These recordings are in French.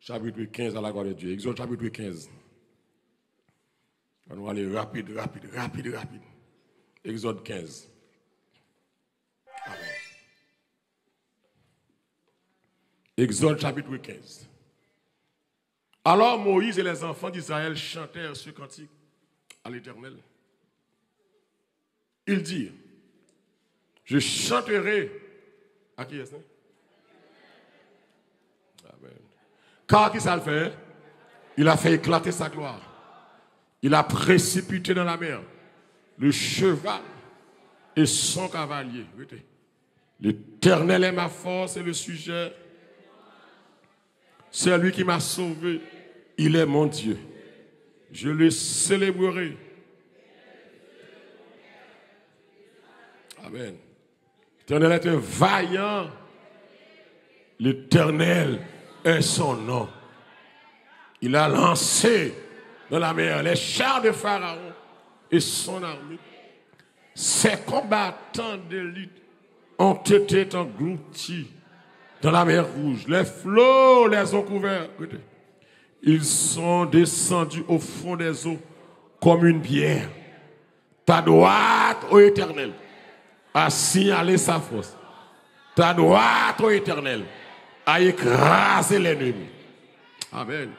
chapitre 15 à la gloire de Dieu. Exode chapitre 15. On va aller rapide. Exode 15. Amen. Exode chapitre 15. Alors Moïse et les enfants d'Israël chantèrent ce cantique à l'Éternel. Ils dirent, je chanterai à qui est-ce? Amen. Car qui ça le fait? Il a fait éclater sa gloire. Il a précipité dans la mer le cheval et son cavalier. L'Éternel est ma force et le sujet. C'est lui qui m'a sauvé. Il est mon Dieu. Je le célébrerai. Amen. L'Éternel est un vaillant. L'Éternel est son nom. Il a lancé dans la mer les chars de Pharaon et son armée. Ses combattants d'élite ont été engloutis dans la mer Rouge. Les flots les ont couverts. Ils sont descendus au fond des eaux comme une pierre. Ta droite, ô Éternel, a signalé sa force. Ta droite, ô Éternel, a écrasé l'ennemi. Amen.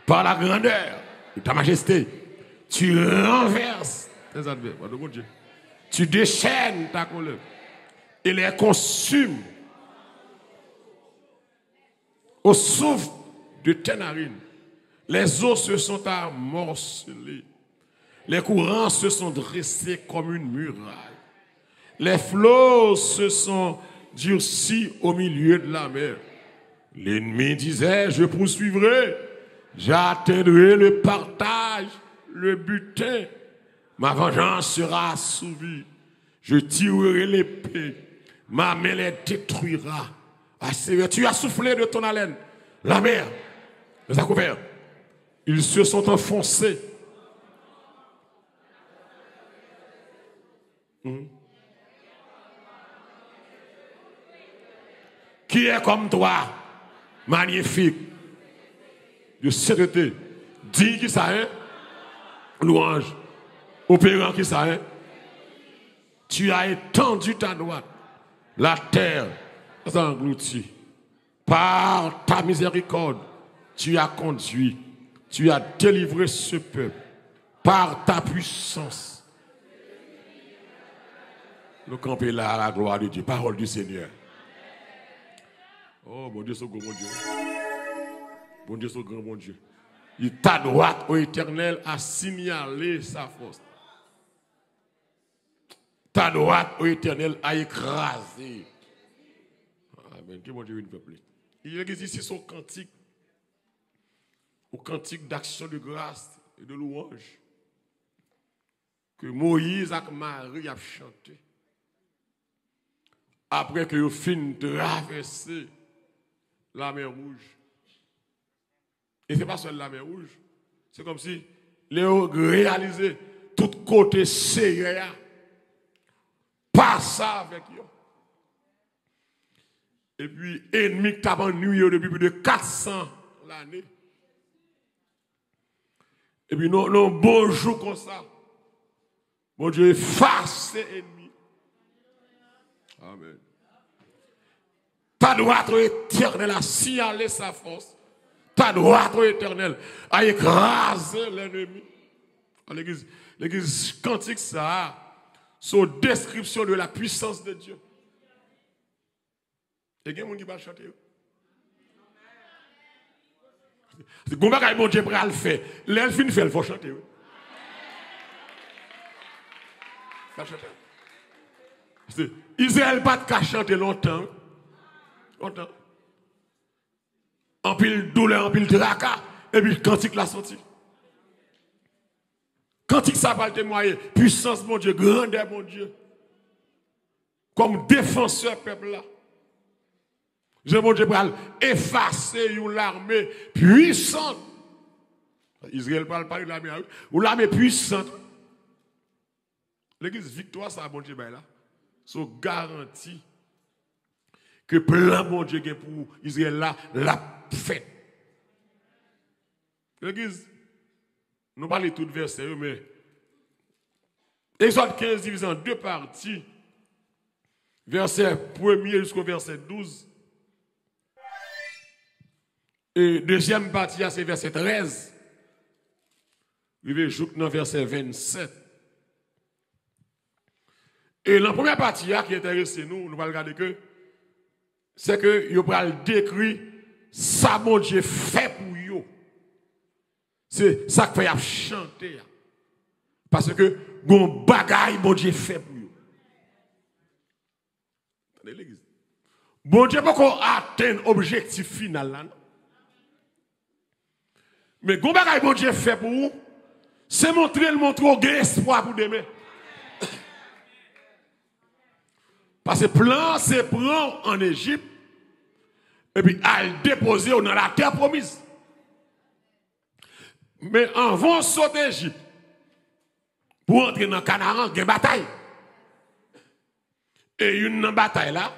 Par la grandeur de ta majesté, tu renverses tes adversaires. Tu déchaînes ta colère et les consumes au souffle de tes narines. Les eaux se sont amorcelées. Les courants se sont dressés comme une muraille. Les flots se sont durcis au milieu de la mer. L'ennemi disait, je poursuivrai, j'atteindrai le partage, le butin. Ma vengeance sera assouvie. Je tirerai l'épée. Ma main les détruira. Ah, tu as soufflé de ton haleine. La mer les a couverts. Ils se sont enfoncés. Qui est comme toi, magnifique, de sainteté, dit qui ça est, louange, opérant qui ça est. Tu as étendu ta droite, la terre s'est engloutie. Par ta miséricorde, tu as conduit, tu as délivré ce peuple. Par ta puissance, nous campons là à la gloire de Dieu, parole du Seigneur. Oh, mon Dieu, c'est grand, mon Dieu. Mon Dieu, c'est grand, mon Dieu. Ta droite, ô Éternel, a signalé sa force. Ta droite, ô Éternel, a écrasé. Amen. Que mon Dieu nous peuple. Il existe ici son cantique, au cantique d'action de grâce et de louange, que Moïse et Marie ont chanté. Après que vous finissez de traverser la mer Rouge. Et ce n'est pas seulement la mer Rouge. C'est comme si les ont réalisé tout côté serré. Pas ça avec eux. Et puis, ennemi qui t'a ennuyé depuis plus de 400 l'année. Et puis, non, bonjour comme ça. Mon Dieu, efface ennemi. Amen. Ta droite éternelle a signalé sa force. Ta droite éternelle a écrasé l'ennemi. L'église cantique ça, c'est description de la puissance de Dieu. Et il y a des gens qui va chanter. C'est comme ça que mon Dieu va le faire. L'elfine fait, il faut chanter. Israël n'a pas de chanter longtemps. En pile douleur, en pile tracas, et puis cantique l'a sorti. Cantique ça va le témoigner. Puissance, mon Dieu, grandeur, mon Dieu. Comme défenseur, peuple là. Je mon Dieu, pour effacer l'armée puissante. Israël parle pas de l'armée, ou l'armée puissante. L'église victoire, ça, mon Dieu, là. C'est garanti que plein mon Dieu pour Israël là, la fête. L'église, nous parlons tout de verset, mais Exode 15 divisé en deux parties, verset 1er jusqu'au verset 12. Et deuxième partie, c'est verset 13. Il va jouer dans verset 27. Et la première partie qui intéresse nous, nous allons regarder que c'est que il va décrire ça mon Dieu fait pour vous. C'est ça que fait chanter. Parce que bon bagaille mon Dieu fait pour vous. L'église. Bon Dieu pas qu'on atteigne l'objectif final là. Mais bon bagaille mon Dieu fait pour vous, c'est montrer au gain espoir pour demain. Parce que plan c'est prendre en Égypte et puis à le déposer dans la terre promise. Mais en vont sauter Égypte pour entrer dans Canaan, il y a une bataille. Et une bataille là,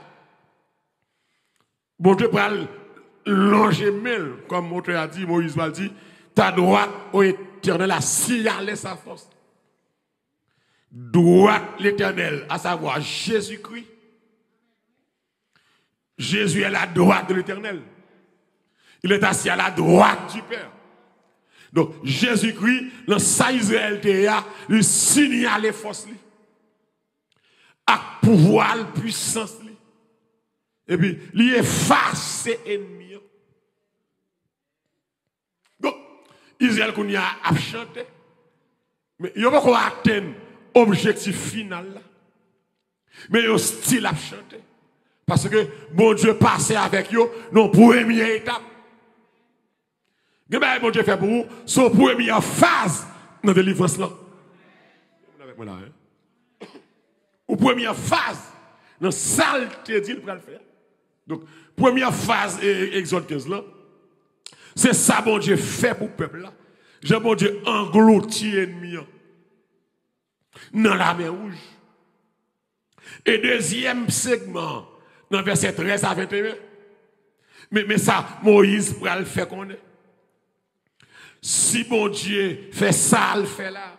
bon Dieu peut longer mêle, comme mon a dit, Moïse va dire, ta droite au éternel a signalé sa force. Droite l'éternel, à savoir Jésus-Christ. Jésus est la droite de l'éternel. Il est assis à la droite du Père. Donc, Jésus-Christ, dans sa Israël, il signale les forces, avec pouvoir, puissance. Et puis, il efface ses ennemis. Donc, Israël, qu'on y a chanté, mais il n'y a pas qu'on atteindre l'objectif final. Là. Mais il y a style à chanter. Parce que bon Dieu passait avec eux dans la première étape. Qu'est-ce que bon Dieu fait pour vous? Son première phase dans la délivrance là. Avec moi là. Ou première phase dans la saleté d'île pour le faire. Donc, première phase, Exode 15 là, c'est ça bon Dieu fait pour le peuple là. J'ai bon Dieu englouti l'ennemi dans la mer rouge. Et deuxième segment, dans verset 13 à 21. Mais ça, Moïse pourra le faire qu'on est. Si bon Dieu fait ça, il fait là.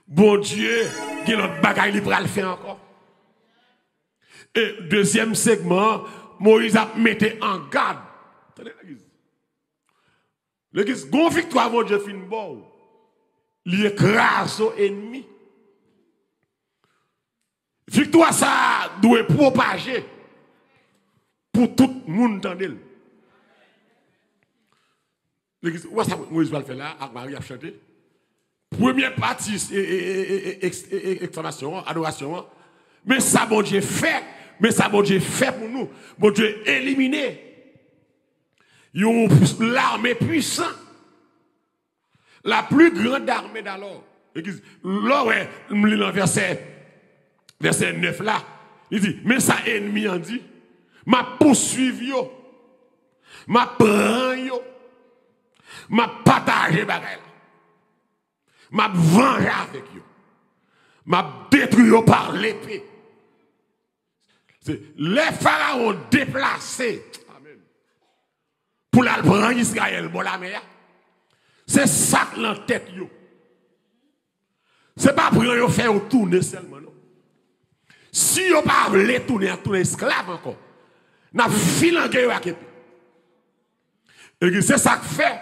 Bon Dieu, il y a notre bagaille, il pourra le faire encore. Et deuxième segment, Moïse a mis en garde. Attendez l'église. L'église, gon victoire, mon Dieu, fin bon. Il écrase son ennemi. Victoire, ça doit propager pour tout le monde dans l'île. L'église, où est-ce que Moïse va le faire là, avec Marie a chanté? Première partie, exclamation, adoration. Mais ça, bon Dieu fait. Mais ça, bon Dieu fait pour nous. Bon Dieu éliminé. L'armée puissante. La plus grande armée d'alors. Là, ouais, le verset 9 là, il dit, mais ça ennemi en dit, m'a poursuivi yo, m'a prend yo, m'a partagé bagay, m'a vengé avec yo, m'a détruit yo par l'épée. Les pharaons déplacés, amen, pour la prendre Israël, bon la mer, c'est ça dans la tête yo. C'est pas pour yo faire tourner seulement non. Si vous ne pouvez pas tourner esclave encore, vous avez filé avec eux. Et c'est ça que fait.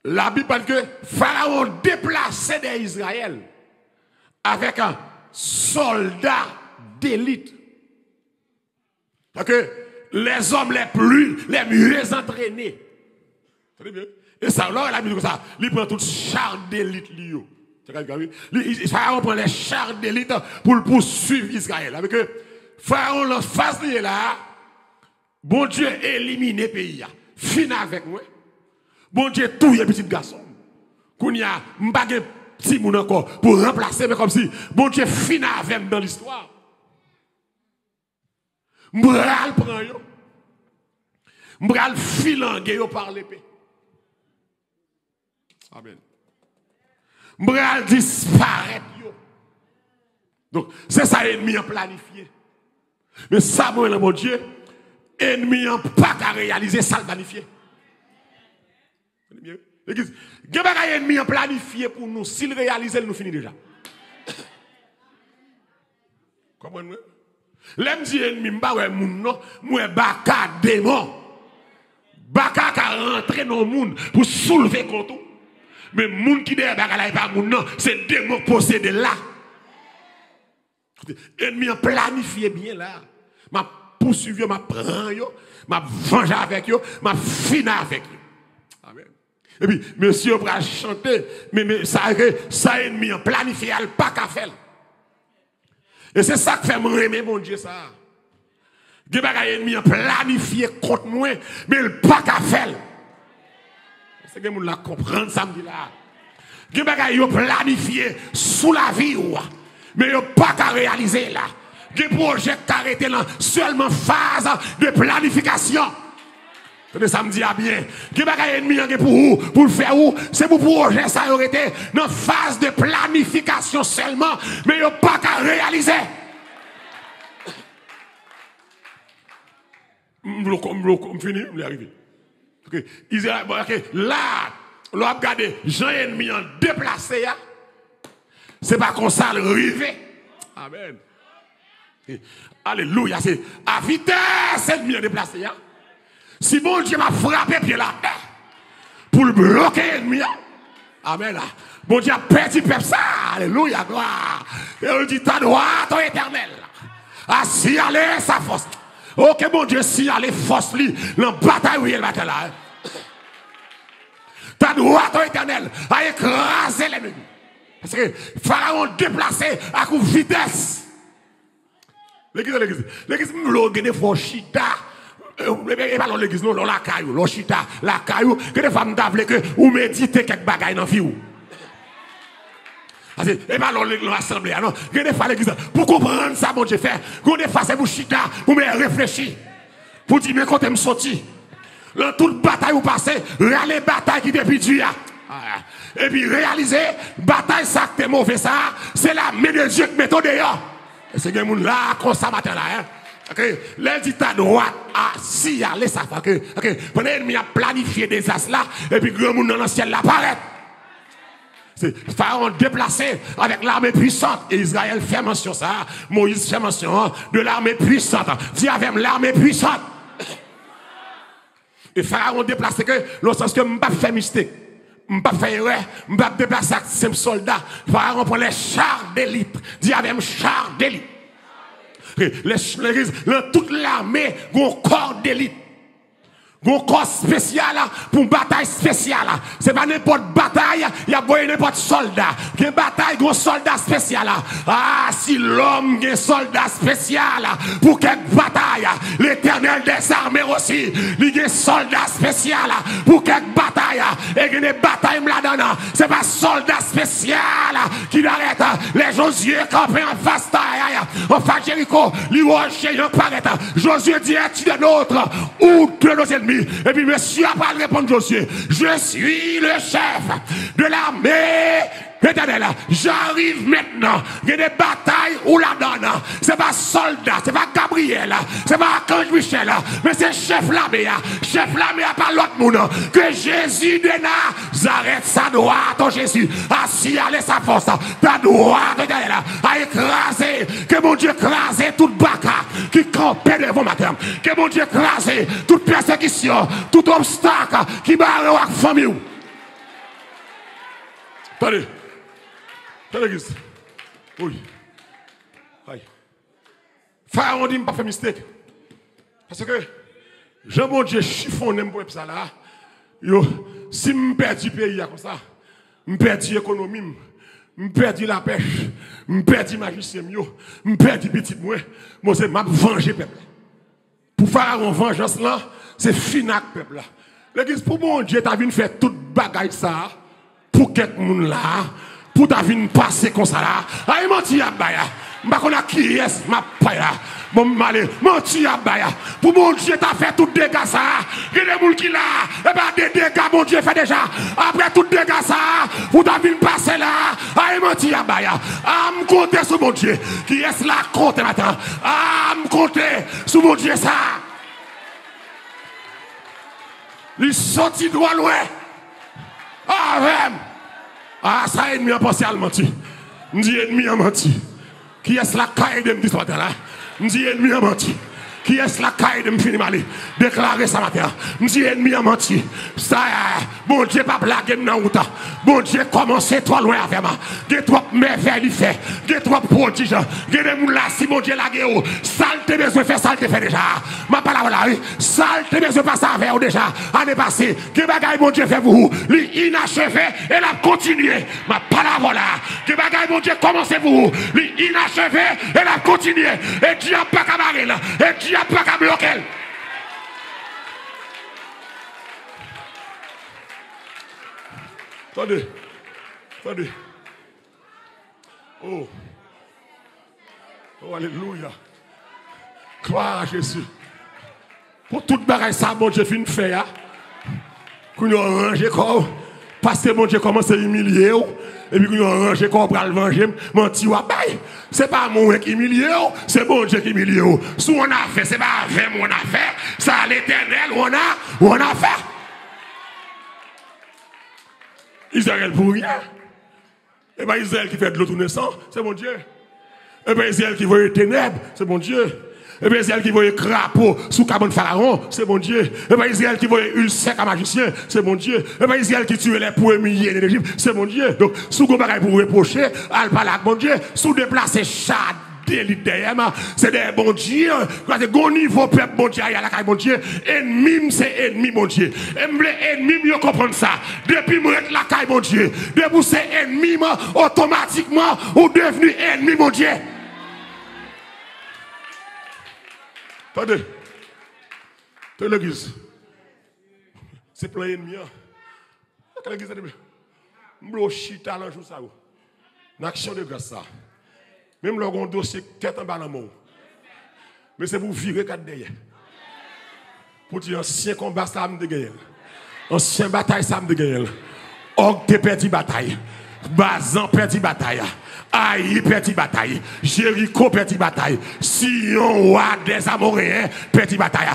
La Bible parle que Pharaon déplacé d'Israël avec un soldat d'élite. Parce que les hommes les mieux entraînés. Très bien. Et ça, là, la Bible dit comme ça, il prend tout char d'élite. Pharaon prend les chars d'élite pour le poursuivre Israël. Avec Pharaon, en face de là, bon Dieu élimine le pays. Fini avec moi. Bon Dieu, tout les petits garçons. Qu'on y a un petit monde encore pour remplacer, mais comme si bon Dieu fini avec dans l'histoire. M'bral prend yo. M'bral filangue yo par l'épée. Amen. M'bral disparaître yo. Donc, c'est ça l'ennemi a planifié. Mais ça, mon Dieu, ennemi n'a pas qu'à réaliser ça le planifié. L'église, il y a des ennemis planifiés pour nous. S'ils réalisent, nous finissons déjà. Comprenez-vous? L'aime dit ennemi, je ne suis pas démon. Baka qui rentré dans le monde pour soulever contre. Mais le monde qui est baka là, pas moun non, c'est démon possédé là. Ennemi planifié bien là. M'a poursuivi, m'a prend yo, m'a vengé avec yo, m'a fini avec yo. Amen. Et puis monsieur va chanter, mais ça ennemi planifié al pas qu'à faire. Et c'est ça qui fait me aimer mon Dieu ça. Il y a des ennemis planifiés contre moi, mais il n'y a pas qu'à faire. C'est que vous la comprendre ça me dit là. Il y a des ennemis planifiés sous la vie, mais il n'y a pas qu'à réaliser là. Il y a des projets qui arrêtent dans seulement phase de planification. Ça me dit bien. Il y a des ennemis pour le faire où? C'est pour projet ça aurait été dans phase de planification seulement, mais il n'y a pas qu'à réaliser. Je finis, je vais arriver. Là, on a regardé Jean ennemi en déplacé. Ce n'est pas comme ça le rivet. Amen. Alléluia. C'est à vitesse ennemi en déplacé. Si bon Dieu m'a frappé pied là pour le bloquer ennemi. Amen. Bon Dieu a perdu peuple ça. Alléluia. Gloire. Et on dit ta droite au éternel. Assis allez sa force. Ok, mon Dieu, si allez force lui, dans la bataille où il va être là. Ta droite au éternel a écrasé l'ennemi. Parce que Pharaon déplacé à coup de vitesse. L'église, nous des fois chita. Et pas dans l'église, non, la caillou, la chita, la caillou, que des femmes d'avler que ou méditer quelques bagailles dans la vie. Et pas dans l'assemblée, non. Des fois l'église, pour comprendre ça, mon Dieu fait, des fois c'est pour chita, pour me réfléchir, pour dire, mais quand tu me sorti, dans toute bataille où passez, les batailles qui depuis Dieu. Et puis réaliser, bataille ça que t'es mauvais ça, c'est la main de Dieu qui met au dehors. Et c'est que moun là, comme ça matin là, hein. Okay. L'ennemi à droite, si allez ça fait que pendant l'ennemi a planifié des as là, et puis grand monde dans le ciel l'apparaît. C'est Pharaon déplacé avec l'armée puissante. Et Israël fait mention ça. Moïse fait mention de l'armée puissante. Dis avec l'armée puissante. Et Pharaon déplacé que, dans le sens que je ne pas faire mystère. Je ne pas faire erreur. Je ne pas déplacer avec ces soldats. Pharaon prend les chars d'élite. Dis avec chars d'élite. Toute l'armée a un corps d'élite. Un corps spécial pour une bataille spéciale. Ce n'est pas n'importe bataille, il y a n'importe soldat. Il y a une bataille, un soldat spécial. Ah, si l'homme est un soldat spécial pour quelque bataille, l'Éternel des armées aussi, il y a un soldat spécial pour quelque bataille. Et il y a une bataille là-dedans. Ce n'est pas un soldat spécial qui arrête les Josué campés en face en face Jéricho, l'Iroché, il paraît. Josué dit, es-tu de nôtres ou de nos ennemis? Et puis monsieur a pas répondre Josué. Je suis le chef de l'armée éternelle. J'arrive maintenant. Il y a des batailles où la donne. C'est pas soldat, c'est pas Gabriel, c'est pas Archange Michel, mais c'est chef l'armée. Chef l'armée a pas l'autre monde. Que Jésus de Nazareth, sa droite, oh Jésus, assis à sa force, ta droite éternelle a écrasé. Que mon Dieu écrase toute baka qui campait devant ma terre. Que mon Dieu écrase toute persécution, tout obstacle qui barre la famille. Attendez. Oui. Pharaon dit, je ne pas faire mistake. Parce que, Jean bon Dieu chiffonne pour ça là. Si je perds du pays comme ça, je perds l'économie, je perds la pêche, je perds magicien, je perds petit moi, c'est ma venger peuple. Pour Pharaon vengeance là, c'est finac peuple là. L'église pour mon Dieu, tu as vu faire toute bagaille ça pour quelqu'un monde là. Pour ta vie passer comme ça là. Aïe, menti à Baya. M'a qu'on a qui est ma paille. Bon, malé, menti à Baya. Pour mon Dieu, t'as fait tout dégâts ça. Il y a des gens qui là. Et bien, des dégâts, mon Dieu fait déjà. Après tout dégâts ça, pour ta vie passer là. Aïe, menti à Baya. Ah, me compter sur mon Dieu. Qui est là, compter maintenant. Ah, me compter sur mon Dieu ça. Il sorti droit loin. avec. Ah, ça, ennemi a pensé à le mentir. Je dis ennemi a menti. Qui est-ce la caille de me dire ce matin là? Je dis ennemi a menti. Qui est-ce la caille de me finir mal? Déclarer ça matin. Je dis ennemi a menti. Ça, bon Dieu, pas blaguer dans la route. Bon Dieu, commencez trop loin avec moi. Il y a trop merveilles fait. Il y a trop prodiges. Il y a des gens là, si mon Dieu l'a guéri. Salte besoin de faire, salte fait déjà. Ma parole là, oui. Salte besoin de passer avec déjà. Année passée. Que bagaille mon Dieu fait pour vous? L'inachevé et la continuer. Ma parole là. Que bagaille mon Dieu commencez pour vous? L'inachevé et la continuer. Et Dieu n'a pas qu'à barrer là. Et Dieu n'a pas qu'à bloquer. Attendez. Attendez. Oh. Oh, alléluia. Gloire à Jésus. Pour toute bagaille, ça, bon Dieu, fin fait, hein. Qu'on a rangé comme. Parce que bon Dieu commence à humilier. Et puis qu'on a rangé comme pour le venger. Menti ou abaye. C'est pas moi qui humilie, c'est bon Dieu qui humilie. Si on a fait, c'est pas avec mon affaire. Ça, l'éternel, on a fait. Israël pour rien. Et bien Israël qui fait de l'eau tout naissant, c'est mon Dieu. Et bien Israël qui voit les ténèbres, c'est mon Dieu. Et bien Israël qui voit les crapauds sous cabane pharaon, c'est mon Dieu. Et bien Israël qui voit les ulcères à magicien, c'est mon Dieu. Et bien Israël qui tue les premiers de l'Égypte, c'est mon Dieu. Donc, sous qu'on bagaille pour reprocher, al parle avec mon Dieu, sous déplacer chad. C'est des bons dieux. Quand c'est bon niveau, peuple bon Dieu, il y a la caille bon Dieu. Ennemi, c'est ennemi bon Dieu. Ennemi, mieux comprendre ça. Depuis moi, la caille bon Dieu. Depuis c'est ennemi, automatiquement, ou devenu ennemi bon Dieu. Attendez. T'es l'église. C'est plein d'ennemis. L'église est de m'blochita l'ange ou ça. Une action de grâce ça. Même le grand dossier tête en bas dans le monde. Mais c'est pour virer quatre derrière. Pour dire ancien combat, ça me dégaine. Ancien bataille, ça me dégaine. Og te perdu bataille. Bazan perdu bataille. Aïe perdu bataille. Jéricho perdu bataille. Sion roi des Amoréens perdu bataille.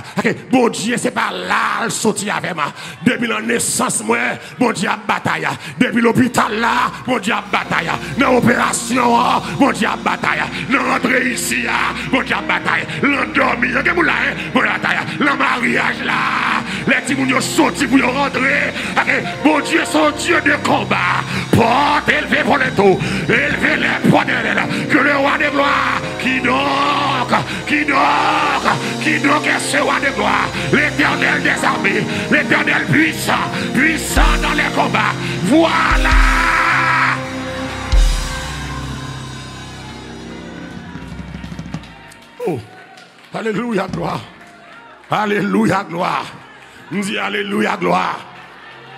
Bon Dieu, c'est pas là le sorti avec moi. Depuis la naissance, moi, bon Dieu a bataille. Depuis l'hôpital là, bon Dieu a bataille. Dans l'opération, bon Dieu a bataille. Dans l'entrée ici, bon Dieu a bataille. L'endormi, bon Dieu a bataille. Le mariage là, les petits gens sortis pour rentrer. Bon Dieu, son Dieu de combat. Porte élevé pour les taux. Élevé les que le roi de gloire, qui donc est ce roi de gloire, l'éternel des armées, l'éternel puissant, puissant dans les combats. Voilà. Oh, alléluia, gloire. Alléluia, gloire. On dit alléluia, gloire.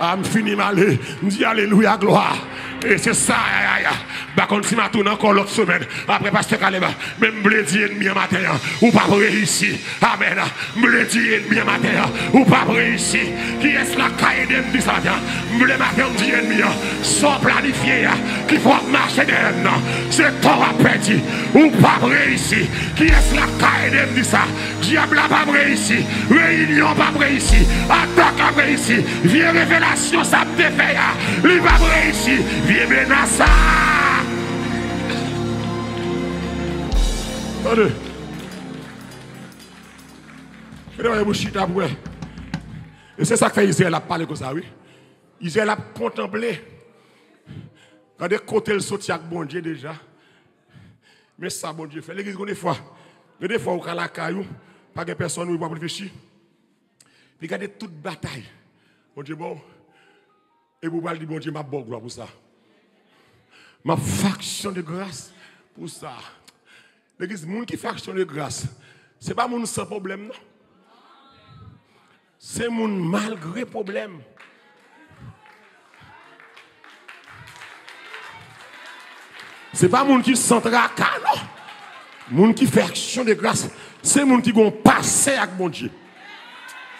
Ah, me finis mal. On dit alléluia, gloire. Et c'est ça, bah quand si ma tourne encore l'autre semaine, après pasteur Caleb, même me dit ennemi matin, ou pas réussir. Amen. Me dit ennemi matin, ou pas réussir. Qui est-ce la caille de me ça me le matin me dit ennemi, sans planifier, qu'il faut marcher derrière. C'est toi à perdu, ou pas réussir. Qui est-ce la caille de me ça? Diable n'a pas réussi, réunion pas réussi, attaque pas réussi, vieux révélation ça me défait, il va réussir. Viens menacer. Attendez. Et c'est ça que fait Israël a parlé comme ça, oui. Israël a contemplé. Quand des côtés le sorti avec bon Dieu déjà. Mais ça, bon Dieu fait. L'église, des fois où il y a la caillou, pas de personne où il va réfléchir. Puis regardez toute bataille. Bon Dieu, bon. Et vous parlez, bon Dieu, ma bonne gloire pour ça. Ma faction de grâce pour ça. L'église, les gens qui font action de grâce, ce n'est pas les gens sans problème, non. C'est les gens malgré problème. Ce n'est pas les gens qui sont tracas, non. Les gens qui font action de grâce, c'est les gens qui vont passer avec mon Dieu.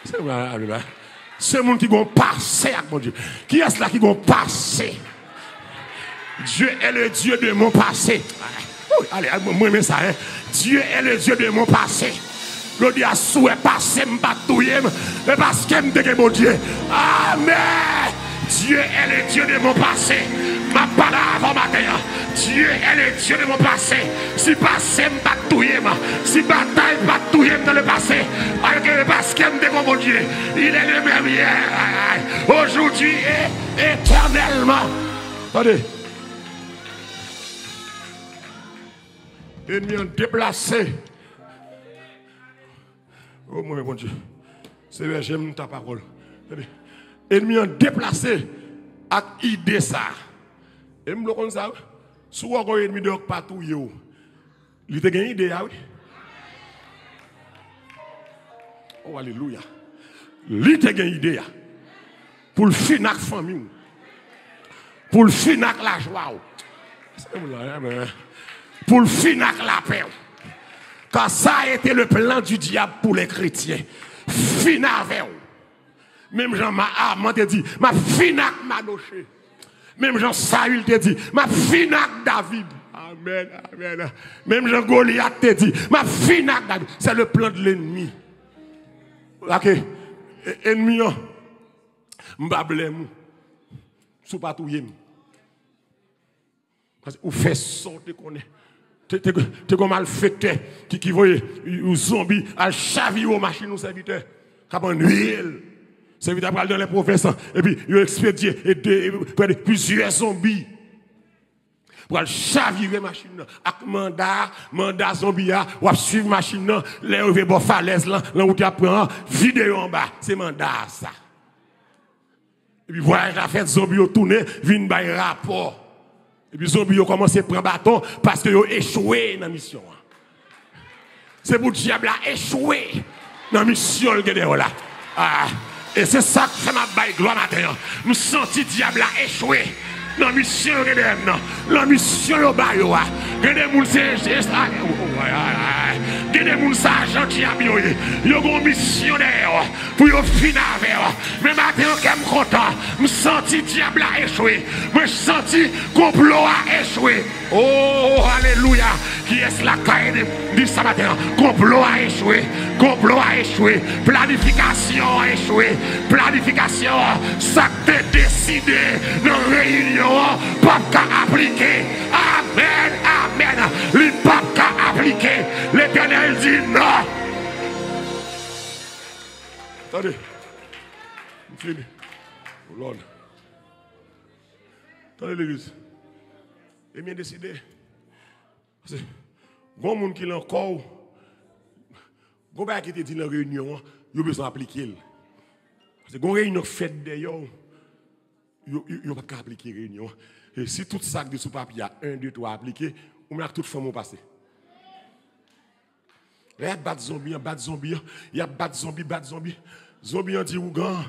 C'est les gens qui vont passer avec mon Dieu. Qui est-ce là qui vont passer? Dieu est le Dieu de mon passé. Allez, moi, mais ça, hein. Dieu est le Dieu de mon passé. Je dis à souhait passé, je ne pas tout, mais parce que je me mon Dieu. Amen. Dieu est le Dieu de mon passé. Ma parole avant matin. Dieu est le Dieu de mon passé. Si passé me pas touiller, si bataille pas touiller dans le passé, parce qu'il me mon Dieu, il est le même hier, aujourd'hui et éternellement. Attendez. Ennemi déplacé. Oh mon Dieu. C'est vrai, j'aime ta parole. Ennemi déplacé avec idée ça. Et me le ça. Si vous avez un ennemi de partout, il a une idée, oui. Oh, alléluia. Il a une idée. Pour le finir avec la famille. Pour le finir avec la joie. Pour le finir avec la paix. Car ça a été le plan du diable pour les chrétiens. Finir avec eux. Même Jean Mahamman te dit, ma finac Madoché. Même Jean Saül te dit, ma finac David. Amen, amen. Même Jean Goliath te dit, ma finac David. C'est le plan de l'ennemi. Ok, ennemi, m'bablem, sous patouille. Parce que vous faites sortir qu'on est. T'es comme malfaiteur qui voyait, un zombie, à chavir aux machines, aux serviteurs. Comme un huile. C'est vite après dans les professeurs. Et puis, ils ont expédié plusieurs zombies. Pour aller chavirer la machine. Avec mandat zombie, ou à suivre la machine, les ouvrir bon falaise, là où tu apprends, vidéo en bas. C'est mandat ça. Et puis, voyage la fête, zombie ont tourné, viennent bailler rapport. Et puis, zombie ont commencé à prendre bâton parce qu'ils ont échoué dans la mission. C'est pour le diable a échoué dans la mission là. Ah. Et c'est ça que fait ma baille gloire matin. Nous sentons le diable a échoué. Dans la mission, la mission, le bail. Regardez moun c'est regardez moun ça gentil à mieux. Yo gon missionnaire pour yo finir avec. Mais maintenant que me content, me senti diable a échoué. Me senti complot a échoué. Oh alléluia. Qui est la caille de ce matin? Complot a échoué. Complot a échoué. Planification a échoué. Planification, ça t'est décidé dans la réunion. Pas qu'à appliquer. Amen, amen. Le pas qu'à appliquer. L'Éternel dit non. Attendez. Fini. Oh Lord. Attendez l'église. Et bien décidé. Parce que, bon monde qui l'a encore. Bon bah qui te dit dans la réunion, il a besoin d'appliquer. Parce que bon réunion faite d'ailleurs. Il n'y a pas qu'à appliquer réunion. Et si tout ça de sous papier, il y a 1, 2, 3 appliqué, on met toute forme au passé. Il y a bat zombie, il y a bat zombie. Zombie on dit ou grand,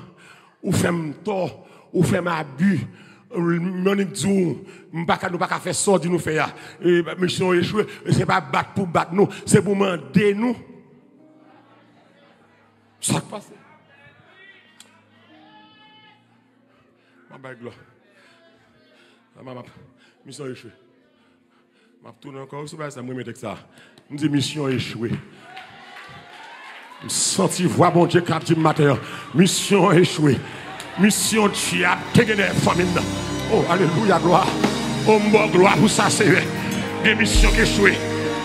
ou fait tort, ou fait abus. On dit nous pas faire ça, nous faire. Mission échoué, c'est pas battre pour battre nous, c'est pour demander nous. Ça passe. Ma gloire. Ma mission échouée. Je tourne encore sur ça, je me ça. Je dis mission échouée. Je sens voix bon Dieu qui a dit matin. Mission échouée. Mission diable. T'es des familles. Oh, alléluia, gloire. Oh, mon gloire pour ça, c'est des missions échouées.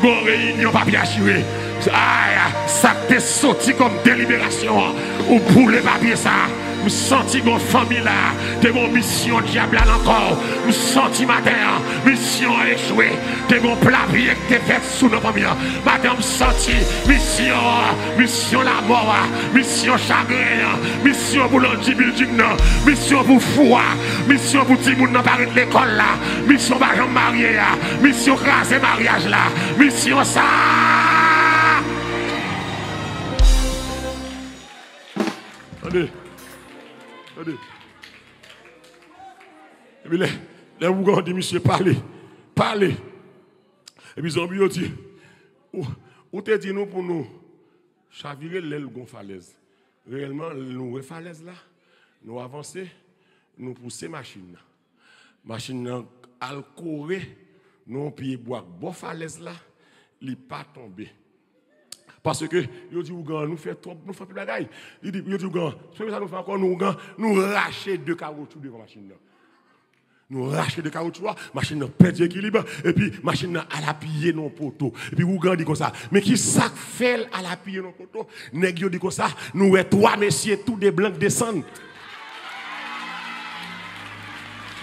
Bon réunion, papier assuré. Ça t'est sorti comme délibération. Ou pour les papiers, ça. Je sens mon famille là, de mon mission diable encore. Je sens matin, mission échouée. De mon plavier qui est fait sous nos familles. Matin, je sens mission la mort, mission chagrin, mission pour l'anti-building, mission pour foi, mission pour tout le monde dans l'école là, mission pour les mariés, mission craser mariage là, mission ça. Attendez. Et puis les Ougandais dit, monsieur, parlez. Et puis zombie ont dit, où te dit nous pour nous chavirer l'aile gon falaise. Réellement, nous falaise là, nous avancer, nous pousser machine. Machine à courir, nous pied bois bon falaise là, il pas tomber. Parce que, il dit, nous fait trop, nous faisons plus de bagaille. Il dit, ça nous fait encore, nous racher deux caoutchoucs devant la machine. Nous racher deux caoutchoucs, machine perd l'équilibre, et puis machine à la piller non poteau. Et puis Ougan dit comme ça. Mais qui ça fait à la piller non poteau? Nèg yo dit comme ça, nous trois messieurs, tous des blancs descendent.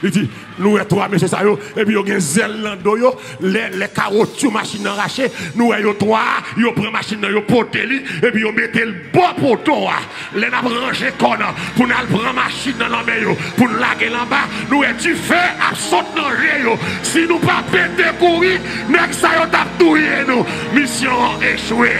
Il dit, nous trois messieurs ça yo, et puis yo gen zèle dans dos yo, les caoutchoucs machine arrachée, nous yo trois, yo prend machine yo poté li, et puis yo mettez le bon poteau, les n'a branché con pour nous prendre machine dans l'en yo, pour nous laguer là bas, nous tu fais à saute dans yo. Si nous pas péter courir, nèg ça yo t'a touyer nous. Mission échouée,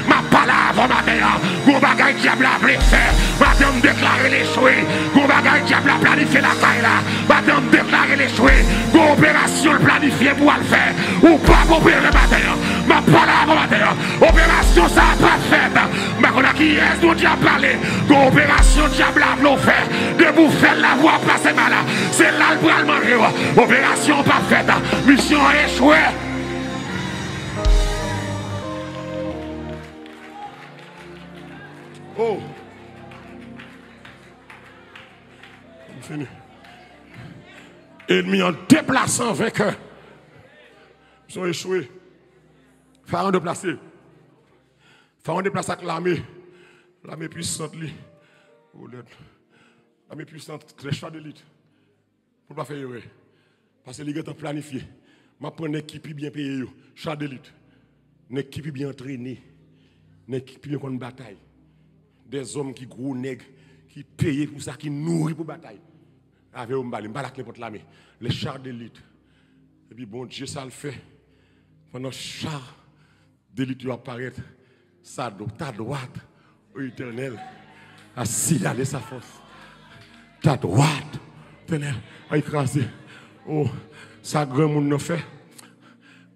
ma parole matin, gros bagay diable a voulu faire, madame déclarer l'échoué, gros bagay diable a planifié la caille là, madame déclarer l'échoué, coopération planifiée pour le faire, ou pas coopérer matin, ma parole matin, opération ça pas faite, mais on a qui est nous diable parler, coopération diable a voulu faire, de vous faire la voix passer mal, c'est là le bras le manger, opération pas faite, mission échouée. Oh, fini. Ennemis en déplaçant vainqueur. Ils sont échoués. Pharaon déplacé. Pharaon déplacé avec l'armée. L'armée puissante. L'armée puissante, les chars d'élite. Pour ne pas faire erreur. Parce que les gars ont planifié. Je prends une équipe bien payée. Chars d'élite. Une équipe bien entraînée. Une équipe bien contre bataille. Des hommes qui gros nègres, qui payent pour ça, qui nourrissent pour la bataille. Avec eux, l'armée, les chars d'élite. Et puis bon Dieu, ça le fait. Pendant chars d'élite apparaît, sa droite, au éternel, a signalé sa force. Ta droite, éternel, a écrasé. Oh, ça grand monde n'a fait.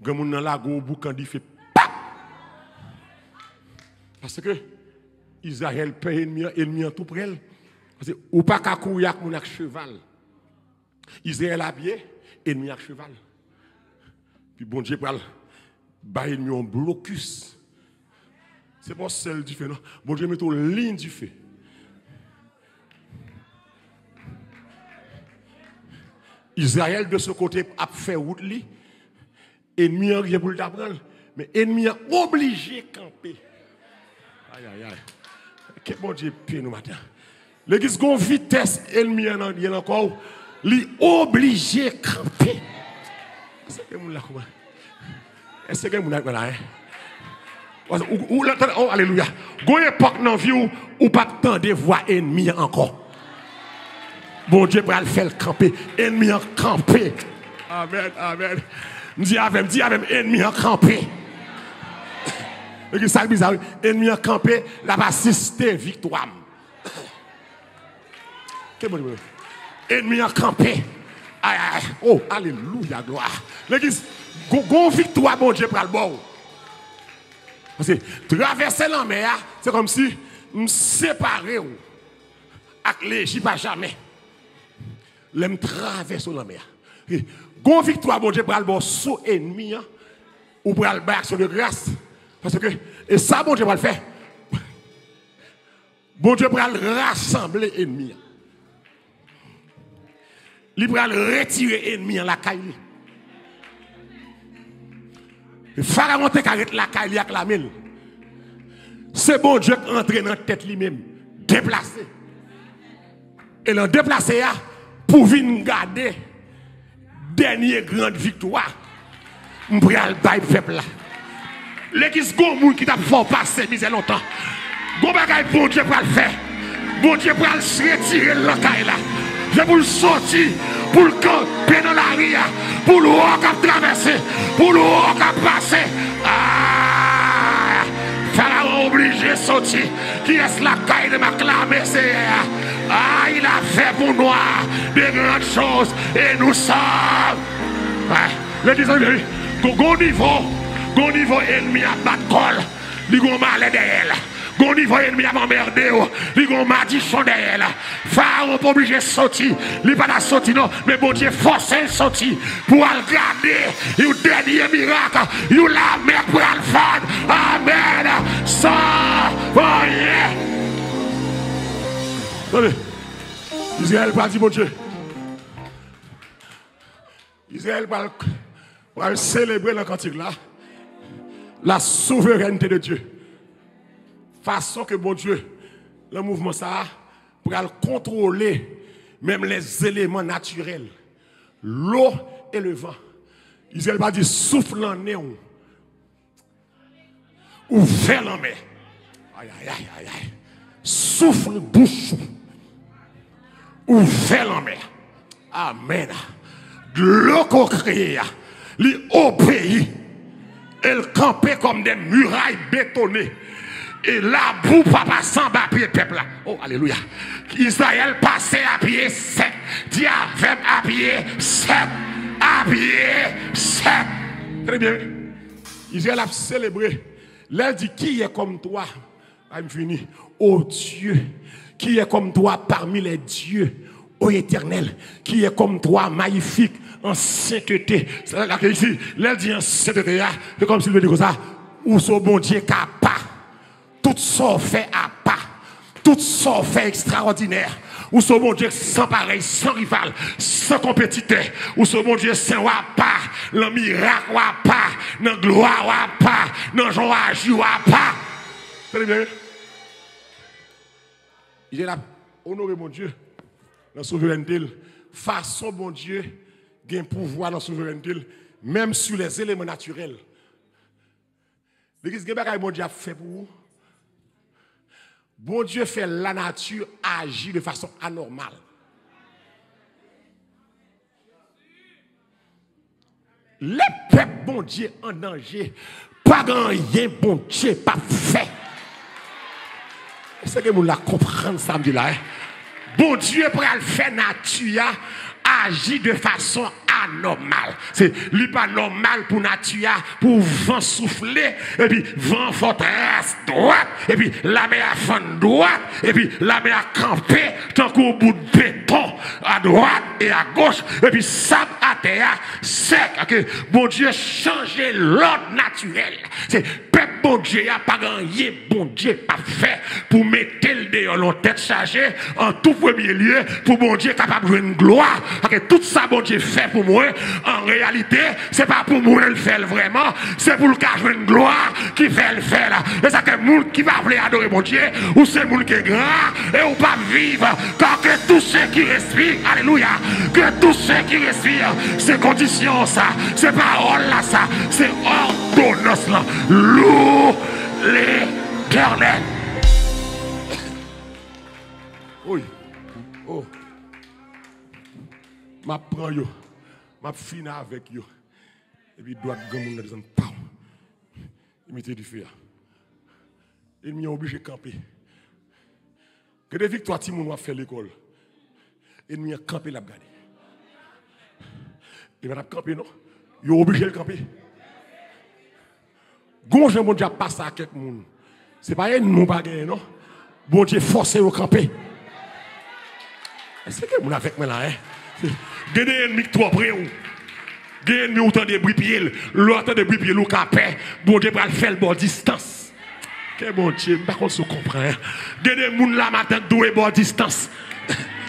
Grand monde n'a la go au bout quand il fait pap. Parce que Israël paye ennemi en tout près. Parce que ou pas qu'à courir avec mon cheval. Israël a bien, ennemi avec cheval. Puis bon Dieu parle, bah ennemi en blocus. C'est pas celle du feu, non. Bon Dieu met une ligne du feu. Israël de ce côté a fait route li. Ennemi a rien pour le t'apprendre, mais ennemi a obligé de camper. Aïe aïe aïe. Que bon Dieu prie nous matin. L'église gon vitesse ennemi en encore, li obligé camper. Est-ce que moun la comment? Est-ce que moun la là oh alléluia. Gon époque dans vie ou pas tendre voir ennemi encore. Bon Dieu pour le faire camper, ennemi en camper. Amen, amen. Dis avec ennemi en camper. Et ça bizarre, ennemi en campé, la va assister victoire. Ennemi en campé. Oh, alléluia, gloire. L'église, gon victoire, bon Dieu, pour le bon. Parce que traverser la mer, c'est comme si me séparer avec l'Égypte à jamais. L'aime traverser la mer. Gon victoire, bon Dieu, pour le bon sous ennemi, ou pour le bas action de grâce. Parce que, et ça, bon Dieu va le faire. Bon Dieu va le rassembler ennemi. Il va le retirer ennemi en la caille. Le pharaon te carrette la caille avec la mille. C'est bon Dieu qui entre dans la tête lui-même. Déplacé. Et le déplacé pour venir garder dernière grande victoire. Je vais le bail peuple là. L'église Gomoun qui t'a fait passer misé longtemps. Bon bagay bon Dieu pour le faire. Bon Dieu pour le retirer le caille là. Je pour le sortir, pour le camper dans la ria, pour le roc à traverser, pour le roc à passer. Ah, Pharaon obligé de sortir. Qui est la caille de ma clamée, c'est ah, il a fait pour nous de grandes choses et nous sommes. L'église au niveau ennemi à battre col, il y a un mal derrière. Gon niveau ennemi a m'emmerdé. Li gon maldition derrière là. Pharaon pas obligé de sortir. Li pas la sortir non, mais bon Dieu force le sortir pour regarder. Le dernier miracle, la mer pour le faire. Amen. Ça, voyez. Attendez. Israël pas dit bon Dieu. Israël va célébrer le cantique là. La souveraineté de Dieu. Façon que bon Dieu, le mouvement ça, pour contrôler même les éléments naturels. L'eau et le vent. Israël va dire souffle en néon. Ouvert en mer. Aïe, aïe, aïe, aïe, aïe. Souffle bouche. Ouvert en mer. Amen. De l'eau qu'on crée, les hauts pays, elle campait comme des murailles bétonnées. Et la boue papa sans pied peuple là. Oh, alléluia. Israël passait à pied sec. Diavem à pied sec. À pied sec. Très bien. Israël a célébré. L'elle dit qui est comme toi. I'm fini. Oh Dieu. Qui est comme toi parmi les dieux. Ô éternel. Qui est comme toi magnifique en sainteté. L'elle dit en sainteté. C'est comme s'il veut dire comme ça. Ou ce bon Dieu capable. Tout ça fait à pas. Tout ça fait extraordinaire. Ou ce bon Dieu sans pareil, sans rival, sans compétiteur. Ou ce bon Dieu sans wa pas. Le miracle wa pas. Le gloire wa pas. Le joie wa pas. Très bien. Il a honoré mon Dieu. La souveraineté. Façon bon Dieu. Gain pouvoir dans la souveraineté. Même sur les éléments naturels. L'église Gébaka, bon Dieu a fait pour vous. Bon Dieu fait la nature agir de façon anormale. Les peuples, bon Dieu, en danger. Pas rien, bon Dieu, pas fait. Est-ce que vous la comprenez samedi là? Bon Dieu, pour le faire nature, agir de façon anormale. C'est pas normal pour nature, pour vent souffler, et puis vent forteresse droite, et puis la mer à fond droite, et puis la mer à camper, tant qu'au bout de béton, à droite et à gauche, et puis sable à terre, sec. Okay? Bon Dieu, changer l'ordre naturel. C'est peuple bon Dieu, il n'y a pas rien, bon Dieu, pas fait pour mettre le dehors, l'on tête chargée, en tout premier lieu, pour bon Dieu capable de une gloire. Okay? Tout ça, bon Dieu, fait pour moi. En réalité, c'est pas pour moi le faire vraiment, c'est pour le cas de une gloire qui fait le faire là. Et ça que le monde qui va appeler adorer mon Dieu, ou c'est le monde qui est grand, et ou pas vivre, car que tous ceux qui respirent, alléluia, que tous ceux qui respirent, c'est condition ça, c'est parole là ça, c'est ordonnance là. Loue l'Éternel. Oui. Oh. Ma prends yo. Ma fini avec yo. Et puis droite grand monde dans pam. Il mettait du feu. Il m'y obligé de camper. Que des victoires ti moun va faire l'école. Il m'y a campé la regarder. Il va camper non. Il obligé de camper. Gonje bon Dieu passe à quelques monde. C'est pas un nous pas gagner non. Bon Dieu forcé au camper. Est-ce que mon avec moi là hein? Gagner ennemi trop près ou. Gagner ennemi autant de bripier, l'autant de bripier ou capé, bon Dieu va le faire bonne distance. Que bon Dieu, pas qu'on se comprend. Gagner moun la matin doué bonne distance.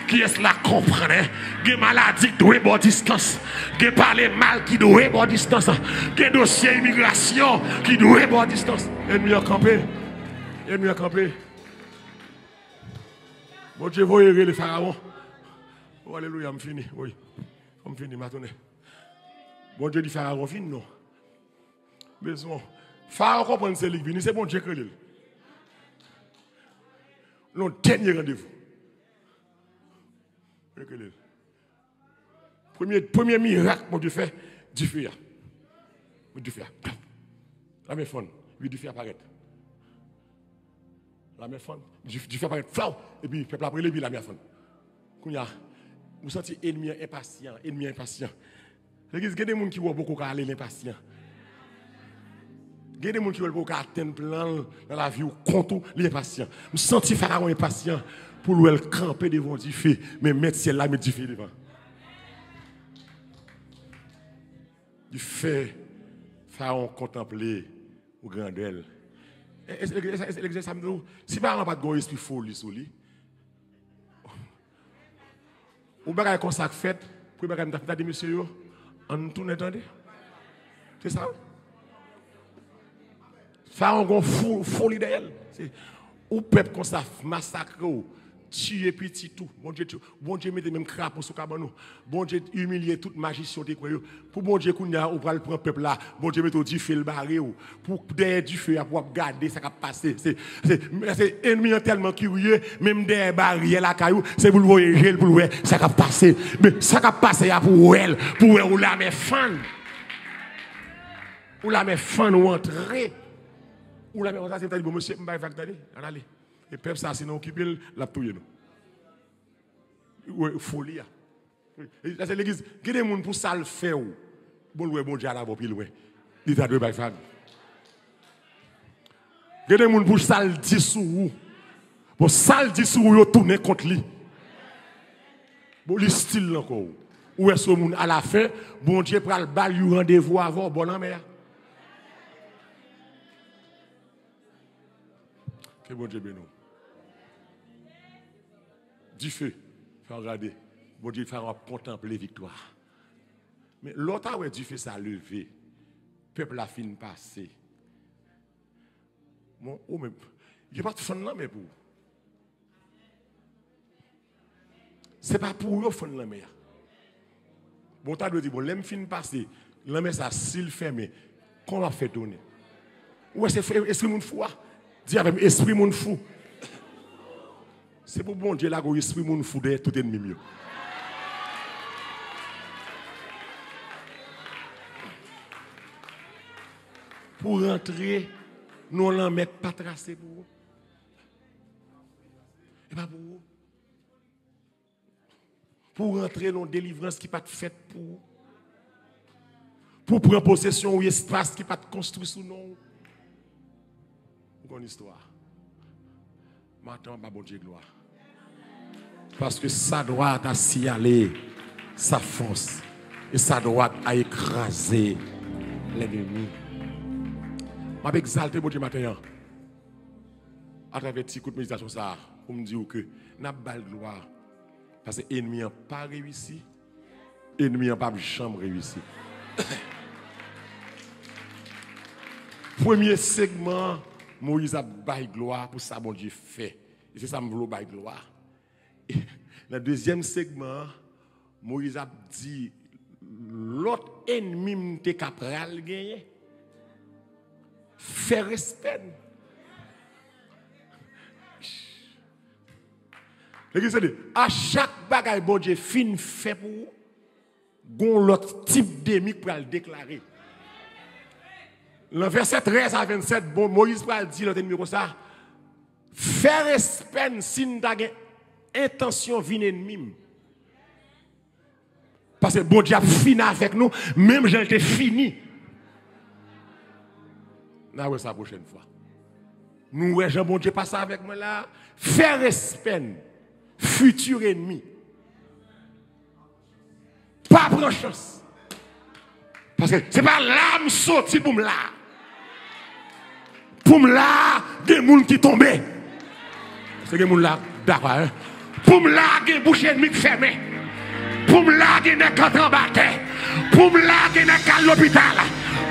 Qui est-ce la comprend hein? Gagner maladie doué bonne distance. Gagner parler mal qui doué bonne distance. Gagner dossier immigration qui doué bonne distance. Ennemi a campé. Ennemi a campé. Bon Dieu, voyez le pharaon. Oh, alléluia, je fini. Oui, je fini maintenant. Bon Dieu dit Pharaon fini, non. Besoin. Pharaon comprend c'est lui, c'est bon Dieu qui est. Le dernier rendez-vous. Premier miracle, mon Dieu fait, du feu. Du feu. La main fond, oui, du feu apparaît. La main fond, du feu apparaît. Et puis, le peuple après, la main fond. Vous sentez ennemi impatient, L'église, il y a des gens qui voient beaucoup aller l'impatient. Il y a des gens qui veulent pas atteindre plan dans la vie ou contre les impatients. Je sens Pharaon impatient pour le camper devant Dieu fait, mais mettre ciel là, mettre Dieu fait devant. Il fait Pharaon contempler au grandeur. Si Pharaon n'a pas de esprit folie sur lui, ou bien comme ça fait, pour bien dire monsieur, on tourne attendez. C'est ça? Pharaon a une folie d'elle. Ou peuple comme ça massacre, tuer petit tout. Bon Dieu mette même crapaud sur cabane. Bon Dieu humilier toute magicien de quoi. Pour bon Dieu qu'on a on va le prendre peuple là. Bon Dieu mette du feu le barré pour derrière du feu pour garder ça qui passer. C'est ennemi tellement curieux même derrière barrière la caillou, c'est pour le voyager pour le ça qui passer. Mais ça qui passer pour elle, ou la mais fan. Ou la mais fan ou entrer. Ou la mais on ça c'est bon monsieur m'ba va d'aller. Allez. Et peuple ça sinon occuper la touyer nous. Folie. Là c'est l'église, il y a des gens pour ça le faire ou bon Dieu à la voix plus loin. Il t'a deux bail fan. Il y a des gens pour ça le dire sur vous. Pour ça le dire sur vous tourner contre lui. Bon le style encore. Ou est-ce que à la fin bon Dieu prend le bal you rendez-vous avant bon en mer. Que bon Dieu bénisse. Du feu, faut regarder. Bon Dieu, faut contempler victoire. Mais l'autre, ouais, du feu, ça a levé. Peuple a fini passer. Bon, oh, mais il n'y a pas de fond là, mais pour. Ce n'est pas pour eux, fond là, mais. Bon, tu as dit, bon, l'aime fin passer. L'aime ça, s'il ferme, comment fait donner? Ouais, c'est esprit moun fou. Dis avec esprit moun fou. C'est pour bon Dieu là, esprit moun fou de tout ennemi mieux. Pour rentrer, nous l'en mettre pas tracé pour vous. Et pas pour vous. Pour rentrer dans une délivrance qui n'est pas faite pour vous. Pour prendre possession ou espace qui n'est pas construit sous nous. Pour une histoire. Maintenant, bon Dieu gloire. Parce que sa droite a signalé sa force. Et sa droite a écrasé l'ennemi. Je vais exalter mon Dieu matin. À travers petit coup de méditation, ça, pour me dire que n'a pas de gloire. Parce que l'ennemi n'a pas réussi. L'ennemi n'a pas jamais réussi. Premier segment, Moïse a bail gloire pour ça, mon Dieu fait. Et c'est ça, je veux bail gloire. Le deuxième segment, Moïse a dit l'autre ennemi t'es capable de gagner. Faire respect. À chaque bagaille, bon Dieu, fin fait pour vous, l'autre type d'ennemi pour le déclarer. Le verset 13 à 27, bon, Moïse va dire l'autre ennemi comme ça. Faire respect si nous avons intention de venir ennemi. Parce que bon Dieu a fini avec nous, même j'ai été fini. Nous allons ça la prochaine fois. Nous, Jean bon Dieu passe avec moi là. Faire respect, futur ennemi. Pas prendre chance. Parce que ce n'est pas l'âme sortie pour me là. Pour me là, il y a des gens qui tombent. C'est des gens là, d'accord. Pour me là, il y a des bouches ennemies fermées. Pour me là, il y a des gens en bataille. Pour me là, il y a des gens à l'hôpital.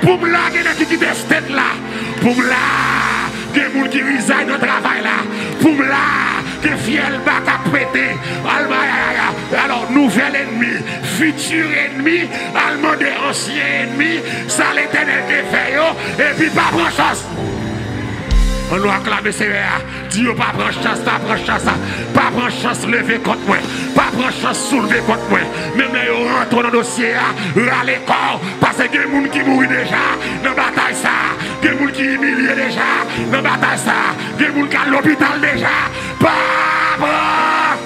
Pour me là, il y a des gens qui destinent là. Pour me là, il y a des gens qui résignent au travail là. Pour me là, il y a des fiels à prêter. Alors, nouvel ennemi, futur ennemi, allemand des anciens ennemis, ça l'éternel des fait, et puis pas prendre chance. On nous acclame CVA. Dieu pas prendre chance, pas prendre chance, pas prendre chance lever contre moi, pas prendre chance soulever contre moi. Même là, on rentre dans le dossier, râler corps, parce que il y a des gens qui mourent déjà dans la bataille ça, il y a des gens qui humiliés déjà dans la bataille ça, il y a des gens qui sont à l'hôpital déjà. Pas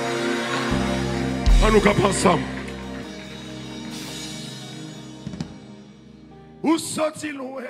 on nous comprend ensemble. Où sont-ils loin?